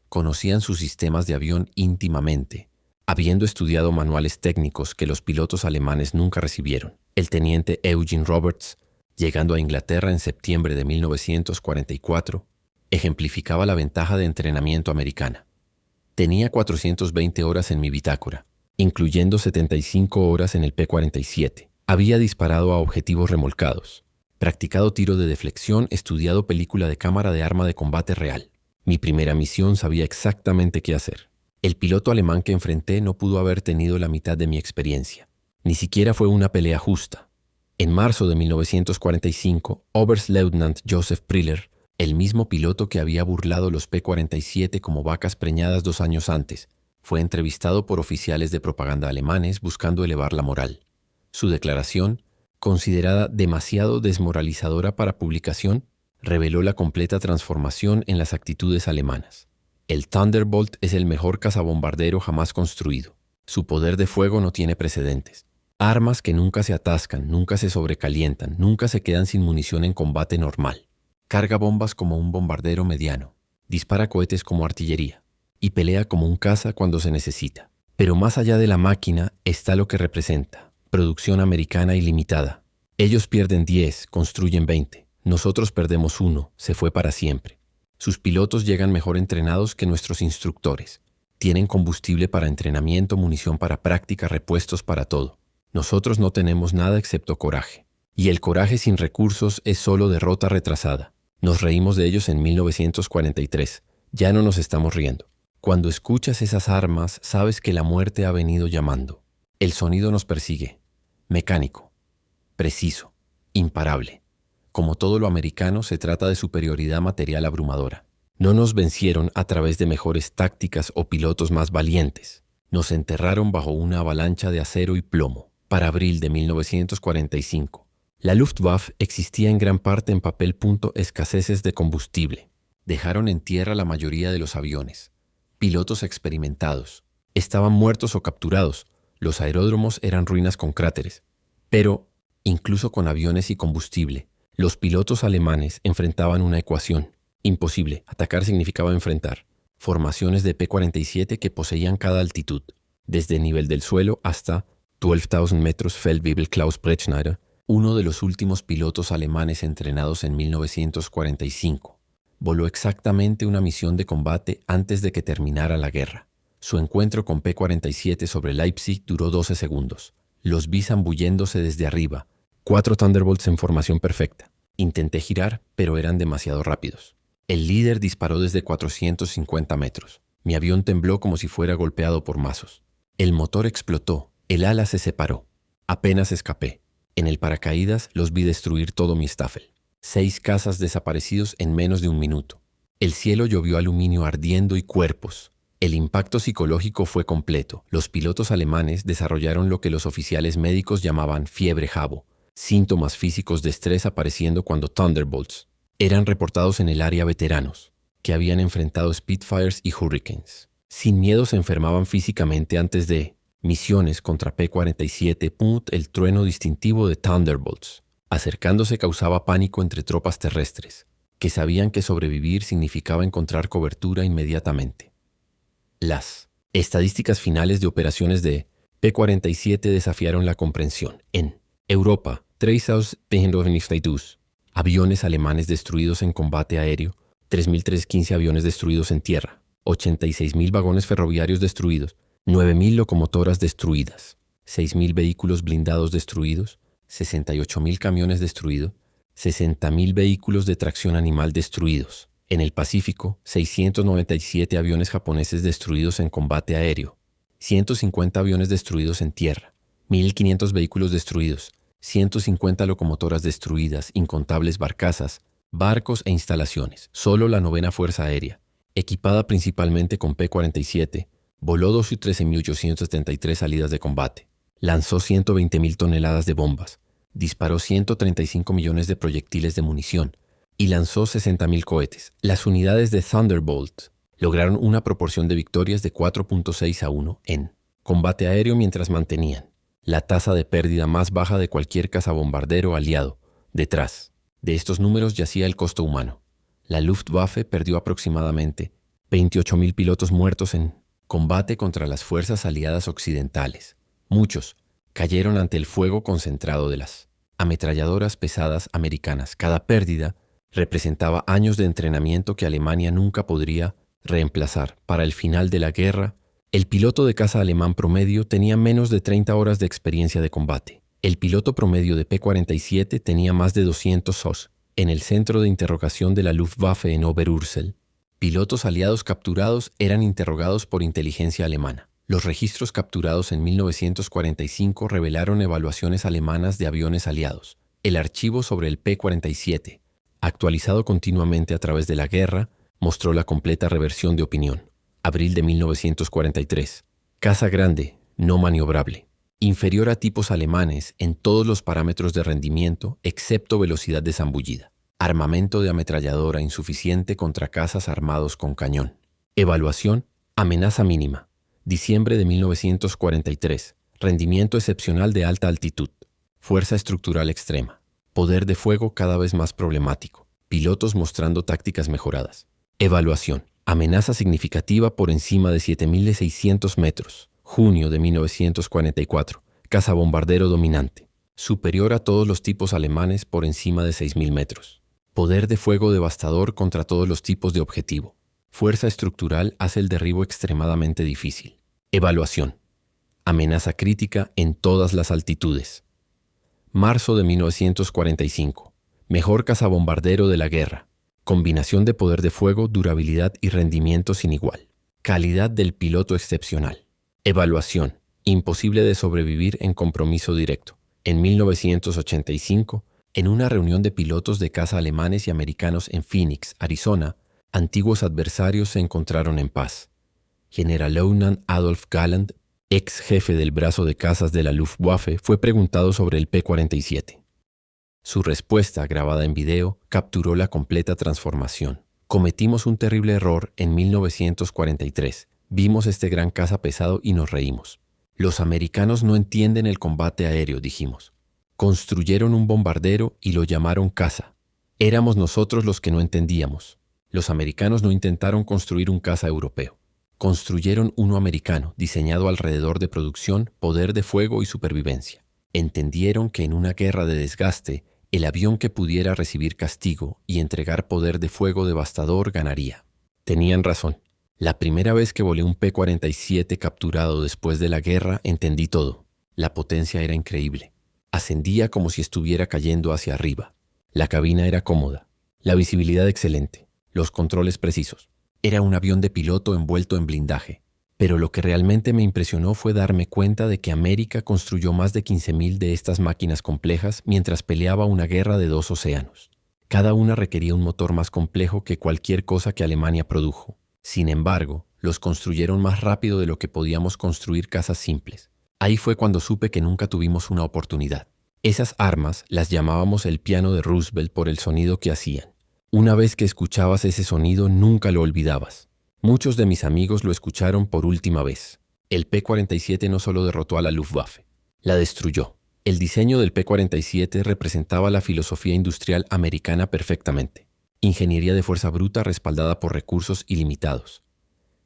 Conocían sus sistemas de avión íntimamente, habiendo estudiado manuales técnicos que los pilotos alemanes nunca recibieron. El teniente Eugene Roberts, llegando a Inglaterra en septiembre de 1944, ejemplificaba la ventaja de entrenamiento americana. Tenía 420 horas en mi bitácora, incluyendo 75 horas en el P-47. Había disparado a objetivos remolcados, practicado tiro de deflexión, estudiado película de cámara de arma de combate real. Mi primera misión sabía exactamente qué hacer. El piloto alemán que enfrenté no pudo haber tenido la mitad de mi experiencia. Ni siquiera fue una pelea justa. En marzo de 1945, Oberstleutnant Joseph Priller, el mismo piloto que había burlado los P-47 como vacas preñadas 2 años antes, fue entrevistado por oficiales de propaganda alemanes buscando elevar la moral. Su declaración, considerada demasiado desmoralizadora para publicación, reveló la completa transformación en las actitudes alemanas. El Thunderbolt es el mejor cazabombardero jamás construido. Su poder de fuego no tiene precedentes. Armas que nunca se atascan, nunca se sobrecalientan, nunca se quedan sin munición en combate normal. Carga bombas como un bombardero mediano, dispara cohetes como artillería y pelea como un caza cuando se necesita. Pero más allá de la máquina está lo que representa, producción americana ilimitada. Ellos pierden 10, construyen 20. Nosotros perdemos 1, se fue para siempre. Sus pilotos llegan mejor entrenados que nuestros instructores. Tienen combustible para entrenamiento, munición para práctica, repuestos para todo. Nosotros no tenemos nada excepto coraje. Y el coraje sin recursos es solo derrota retrasada. Nos reímos de ellos en 1943. Ya no nos estamos riendo. Cuando escuchas esas armas, sabes que la muerte ha venido llamando. El sonido nos persigue. Mecánico. Preciso. Imparable. Como todo lo americano, se trata de superioridad material abrumadora. No nos vencieron a través de mejores tácticas o pilotos más valientes. Nos enterraron bajo una avalancha de acero y plomo. Para abril de 1945. La Luftwaffe existía en gran parte en papel. Escaseces de combustible. Dejaron en tierra la mayoría de los aviones. Pilotos experimentados. Estaban muertos o capturados. Los aeródromos eran ruinas con cráteres. Pero, incluso con aviones y combustible, los pilotos alemanes enfrentaban una ecuación. Imposible. Atacar significaba enfrentar. Formaciones de P-47 que poseían cada altitud, desde el nivel del suelo hasta 12.000 metros. Feldwebel Klaus Breitschneider, uno de los últimos pilotos alemanes entrenados en 1945, voló exactamente una misión de combate antes de que terminara la guerra. Su encuentro con P-47 sobre Leipzig duró 12 segundos. Los vi zambulléndose desde arriba. 4 Thunderbolts en formación perfecta. Intenté girar, pero eran demasiado rápidos. El líder disparó desde 450 metros. Mi avión tembló como si fuera golpeado por mazos. El motor explotó. El ala se separó. Apenas escapé. En el paracaídas los vi destruir todo mi Staffel. 6 cazas desaparecidos en menos de un minuto. El cielo llovió aluminio ardiendo y cuerpos. El impacto psicológico fue completo. Los pilotos alemanes desarrollaron lo que los oficiales médicos llamaban fiebre jabo, síntomas físicos de estrés apareciendo cuando Thunderbolts eran reportados en el área veteranos, que habían enfrentado Spitfires y Hurricanes. Sin miedo se enfermaban físicamente antes de misiones contra P-47. El trueno distintivo de Thunderbolts, acercándose, causaba pánico entre tropas terrestres, que sabían que sobrevivir significaba encontrar cobertura inmediatamente. Las estadísticas finales de operaciones de P-47 desafiaron la comprensión. En Europa, 3.392 aviones alemanes destruidos en combate aéreo, 3.315 aviones destruidos en tierra, 86.000 vagones ferroviarios destruidos, 9.000 locomotoras destruidas, 6.000 vehículos blindados destruidos, 68.000 camiones destruidos, 60.000 vehículos de tracción animal destruidos. En el Pacífico, 697 aviones japoneses destruidos en combate aéreo, 150 aviones destruidos en tierra, 1.500 vehículos destruidos, 150 locomotoras destruidas, incontables barcazas, barcos e instalaciones. Solo la 9ª Fuerza Aérea, equipada principalmente con P-47, voló 13.873 salidas de combate, lanzó 120.000 toneladas de bombas, disparó 135 millones de proyectiles de munición y lanzó 60.000 cohetes. Las unidades de Thunderbolt lograron una proporción de victorias de 4.6 a 1 en combate aéreo mientras mantenían la tasa de pérdida más baja de cualquier cazabombardero aliado. Detrás de estos números yacía el costo humano. La Luftwaffe perdió aproximadamente 28.000 pilotos muertos en combate contra las fuerzas aliadas occidentales. Muchos cayeron ante el fuego concentrado de las ametralladoras pesadas americanas. Cada pérdida representaba años de entrenamiento que Alemania nunca podría reemplazar. Para el final de la guerra, el piloto de caza alemán promedio tenía menos de 30 horas de experiencia de combate. El piloto promedio de P-47 tenía más de 200 horas. En el centro de interrogación de la Luftwaffe en Oberursel, pilotos aliados capturados eran interrogados por inteligencia alemana. Los registros capturados en 1945 revelaron evaluaciones alemanas de aviones aliados. El archivo sobre el P-47, actualizado continuamente a través de la guerra, mostró la completa reversión de opinión. Abril de 1943. Caza grande, no maniobrable. Inferior a tipos alemanes en todos los parámetros de rendimiento, excepto velocidad de zambullida. Armamento de ametralladora insuficiente contra cazas armados con cañón. Evaluación, amenaza mínima. Diciembre de 1943. Rendimiento excepcional de alta altitud. Fuerza estructural extrema. Poder de fuego cada vez más problemático. Pilotos mostrando tácticas mejoradas. Evaluación. Amenaza significativa por encima de 7.600 metros. Junio de 1944. Cazabombardero dominante. Superior a todos los tipos alemanes por encima de 6.000 metros. Poder de fuego devastador contra todos los tipos de objetivo. Fuerza estructural hace el derribo extremadamente difícil. Evaluación. Amenaza crítica en todas las altitudes. Marzo de 1945. Mejor cazabombardero de la guerra. Combinación de poder de fuego, durabilidad y rendimiento sin igual. Calidad del piloto excepcional. Evaluación. Imposible de sobrevivir en compromiso directo. En 1985, en una reunión de pilotos de caza alemanes y americanos en Phoenix, Arizona, antiguos adversarios se encontraron en paz. Generalleutnant Adolf Galland, ex jefe del brazo de cazas de la Luftwaffe, fue preguntado sobre el P-47. Su respuesta, grabada en video, capturó la completa transformación. Cometimos un terrible error en 1943. Vimos este gran caza pesado y nos reímos. Los americanos no entienden el combate aéreo, dijimos. Construyeron un bombardero y lo llamaron caza. Éramos nosotros los que no entendíamos. Los americanos no intentaron construir un caza europeo. Construyeron uno americano, diseñado alrededor de producción, poder de fuego y supervivencia. Entendieron que en una guerra de desgaste, el avión que pudiera recibir castigo y entregar poder de fuego devastador ganaría. Tenían razón. La primera vez que volé un P-47 capturado después de la guerra, entendí todo. La potencia era increíble. Ascendía como si estuviera cayendo hacia arriba. La cabina era cómoda. La visibilidad excelente. Los controles precisos. Era un avión de piloto envuelto en blindaje. Pero lo que realmente me impresionó fue darme cuenta de que América construyó más de 15.000 de estas máquinas complejas mientras peleaba una guerra de 2 océanos. Cada una requería un motor más complejo que cualquier cosa que Alemania produjo. Sin embargo, los construyeron más rápido de lo que podíamos construir cazas simples. Ahí fue cuando supe que nunca tuvimos una oportunidad. Esas armas las llamábamos el piano de Roosevelt por el sonido que hacían. Una vez que escuchabas ese sonido, nunca lo olvidabas. Muchos de mis amigos lo escucharon por última vez. El P-47 no solo derrotó a la Luftwaffe, la destruyó. El diseño del P-47 representaba la filosofía industrial americana perfectamente. Ingeniería de fuerza bruta respaldada por recursos ilimitados.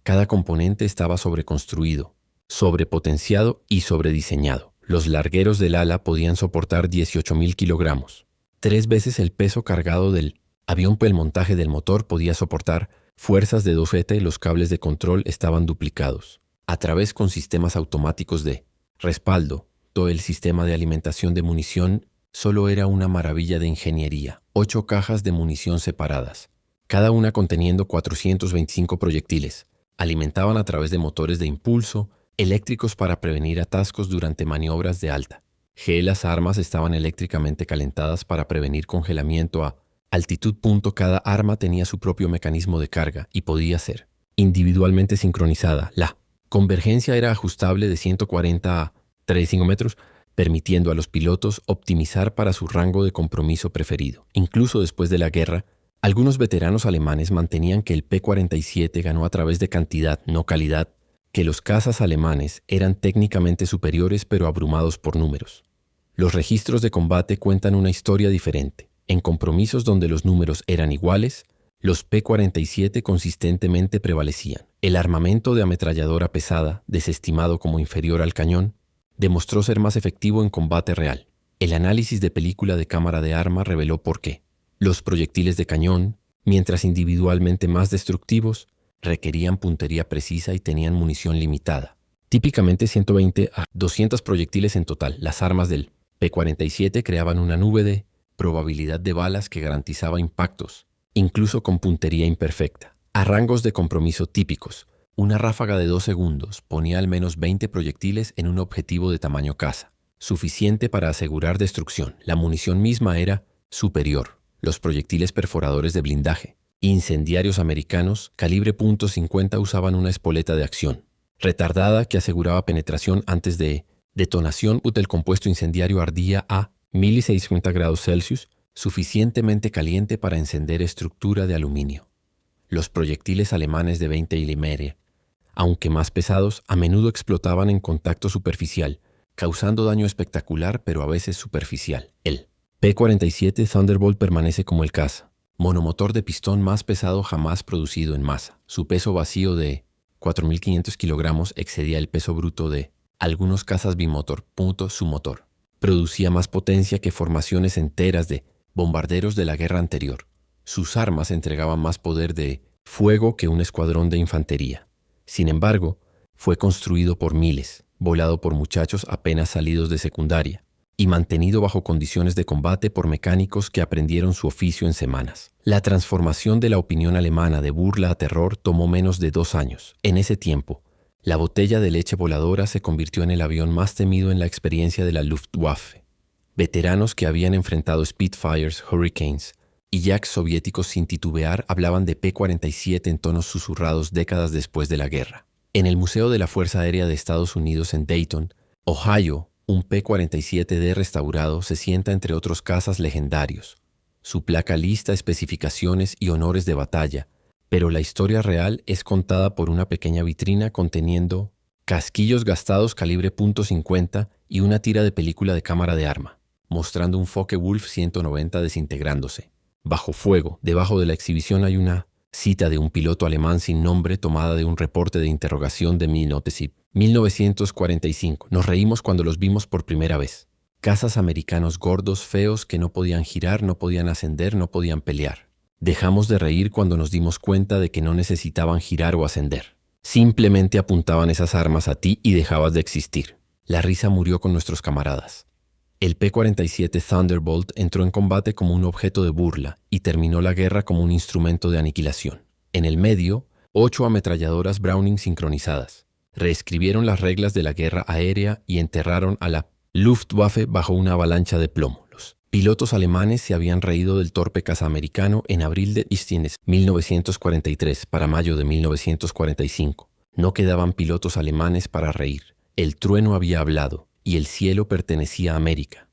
Cada componente estaba sobreconstruido, sobrepotenciado y sobrediseñado. Los largueros del ala podían soportar 18.000 kilogramos. 3 veces el peso cargado del avión. El montaje del motor podía soportar fuerzas de 2 T. Los cables de control estaban duplicados. A través con sistemas automáticos de respaldo, todo el sistema de alimentación de munición solo era una maravilla de ingeniería. 8 cajas de munición separadas, cada una conteniendo 425 proyectiles. Alimentaban a través de motores de impulso, eléctricos para prevenir atascos durante maniobras de alta. Las armas estaban eléctricamente calentadas para prevenir congelamiento a altitud. Cada arma tenía su propio mecanismo de carga y podía ser individualmente sincronizada. La convergencia era ajustable de 140 a 35 metros, permitiendo a los pilotos optimizar para su rango de compromiso preferido. Incluso después de la guerra, algunos veteranos alemanes mantenían que el P-47 ganó a través de cantidad, no calidad, que los cazas alemanes eran técnicamente superiores pero abrumados por números. Los registros de combate cuentan una historia diferente. En compromisos donde los números eran iguales, los P-47 consistentemente prevalecían. El armamento de ametralladora pesada, desestimado como inferior al cañón, demostró ser más efectivo en combate real. El análisis de película de cámara de arma reveló por qué. Los proyectiles de cañón, mientras individualmente más destructivos, requerían puntería precisa y tenían munición limitada. Típicamente 120 a 200 proyectiles en total. Las armas del P-47 creaban una nube de probabilidad de balas que garantizaba impactos, incluso con puntería imperfecta. A rangos de compromiso típicos, una ráfaga de 2 segundos ponía al menos 20 proyectiles en un objetivo de tamaño caza, suficiente para asegurar destrucción. La munición misma era superior. Los proyectiles perforadores de blindaje, incendiarios americanos, calibre .50 usaban una espoleta de acción retardada que aseguraba penetración antes de detonación. El compuesto incendiario ardía a 1650 grados Celsius, suficientemente caliente para encender estructura de aluminio. Los proyectiles alemanes de 20 mm, aunque más pesados, a menudo explotaban en contacto superficial, causando daño espectacular pero a veces superficial. El P-47 Thunderbolt permanece como el caza, monomotor de pistón más pesado jamás producido en masa. Su peso vacío de 4.500 kilogramos excedía el peso bruto de algunos cazas bimotor. Su motor producía más potencia que formaciones enteras de bombarderos de la guerra anterior. Sus armas entregaban más poder de fuego que un escuadrón de infantería. Sin embargo, fue construido por miles, volado por muchachos apenas salidos de secundaria y mantenido bajo condiciones de combate por mecánicos que aprendieron su oficio en semanas. La transformación de la opinión alemana de burla a terror tomó menos de 2 años. En ese tiempo, la botella de leche voladora se convirtió en el avión más temido en la experiencia de la Luftwaffe. Veteranos que habían enfrentado Spitfires, Hurricanes y Jacks soviéticos sin titubear hablaban de P-47 en tonos susurrados décadas después de la guerra. En el Museo de la Fuerza Aérea de Estados Unidos en Dayton, Ohio, un P-47D restaurado se sienta entre otros cazas legendarios. Su placa lista especificaciones y honores de batalla, pero la historia real es contada por una pequeña vitrina conteniendo casquillos gastados calibre .50 y una tira de película de cámara de arma, mostrando un Focke-Wulf 190 desintegrándose. Bajo fuego, debajo de la exhibición hay una cita de un piloto alemán sin nombre tomada de un reporte de interrogación de 1945. Nos reímos cuando los vimos por primera vez. Cazas americanos gordos, feos, que no podían girar, no podían ascender, no podían pelear. Dejamos de reír cuando nos dimos cuenta de que no necesitaban girar o ascender. Simplemente apuntaban esas armas a ti y dejabas de existir. La risa murió con nuestros camaradas. El P-47 Thunderbolt entró en combate como un objeto de burla y terminó la guerra como un instrumento de aniquilación. En el medio, 8 ametralladoras Browning sincronizadas reescribieron las reglas de la guerra aérea y enterraron a la Luftwaffe bajo una avalancha de plomo. Los pilotos alemanes se habían reído del torpe caza americano en abril de 1943 para mayo de 1945. No quedaban pilotos alemanes para reír. El trueno había hablado y el cielo pertenecía a América.